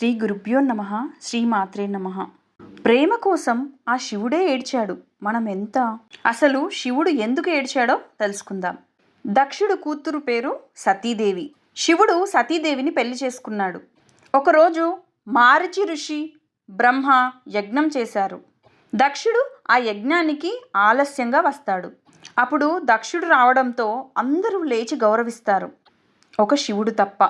శ్రీ గురుభ్యో నమః. శ్రీమాత్రే నమః. ప్రేమ కోసం ఆ శివుడే ఏడ్చాడు. మనం ఎంత అసలు శివుడు ఎందుకు ఏడ్చాడో తెలుసుకుందాం. దక్షుడు కూతురు పేరు సతీదేవి. శివుడు సతీదేవిని పెళ్లి చేసుకున్నాడు. ఒకరోజు మారీచి ఋషి బ్రహ్మ యజ్ఞం చేశారు. దక్షుడు ఆ యజ్ఞానికి ఆలస్యంగా వస్తాడు. అప్పుడు దక్షుడు రావడంతో అందరూ లేచి గౌరవిస్తారు, ఒక శివుడు తప్ప.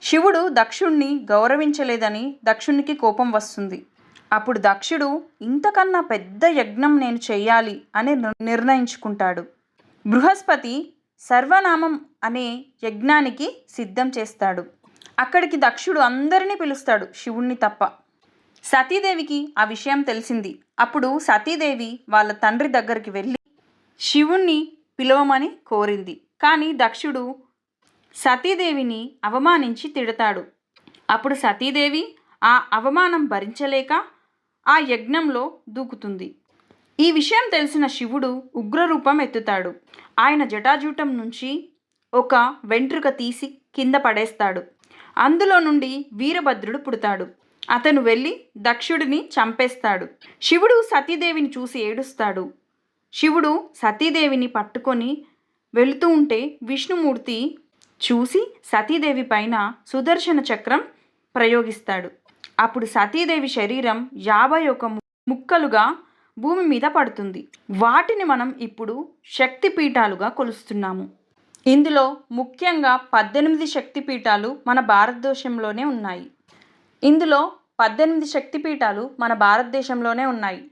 శివుడు దక్షుణ్ణి గౌరవించలేదని దక్షునికి కోపం వస్తుంది. అప్పుడు దక్షుడు ఇంతకన్నా పెద్ద యజ్ఞం నేను చెయ్యాలి అని నిర్ణయించుకుంటాడు. బృహస్పతి సర్వనామం అనే యజ్ఞానికి సిద్ధం చేస్తాడు. అక్కడికి దక్షుడు అందరినీ పిలుస్తాడు, శివుణ్ణి తప్ప. సతీదేవికి ఆ విషయం తెలిసింది. అప్పుడు సతీదేవి వాళ్ళ తండ్రి దగ్గరికి వెళ్ళి శివుణ్ణి పిలవమని కోరింది. కానీ దక్షుడు సతీదేవిని అవమానించి తిడతాడు. అప్పుడు సతీదేవి ఆ అవమానం భరించలేక ఆ యజ్ఞంలో దూకుతుంది. ఈ విషయం తెలిసిన శివుడు ఉగ్రరూపం ఎత్తుతాడు. ఆయన జటాజూటం నుంచి ఒక వెంట్రుక తీసి కింద పడేస్తాడు. అందులో నుండి వీరభద్రుడు పుడతాడు. అతను వెళ్ళి దక్షుడిని చంపేస్తాడు. శివుడు సతీదేవిని చూసి ఏడుస్తాడు. శివుడు సతీదేవిని పట్టుకొని వెళుతూ ఉంటే విష్ణుమూర్తి చూసి సతీదేవి పైన సుదర్శన చక్రం ప్రయోగిస్తాడు. అప్పుడు సతీదేవి శరీరం 51 ముక్కలుగా భూమి మీద పడుతుంది. వాటిని మనం ఇప్పుడు శక్తిపీఠాలుగా కొలుస్తున్నాము. ఇందులో ముఖ్యంగా 18 శక్తిపీఠాలు మన భారతదేశంలోనే ఉన్నాయి.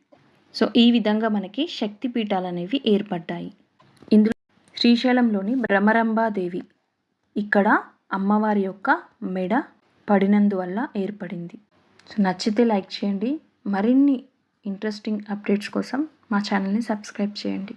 సో ఈ విధంగా మనకి శక్తిపీఠాలు అనేవి ఏర్పడ్డాయి. ఇందులో శ్రీశైలంలోని భ్రమరాంబాదేవి ఇక్కడ అమ్మవారి యొక్క మెడ పడినందువల్ల ఏర్పడింది. సో నచ్చితే లైక్ చేయండి. మరిన్ని ఇంట్రెస్టింగ్ అప్డేట్స్ కోసం మా ఛానల్ని సబ్స్క్రైబ్ చేయండి.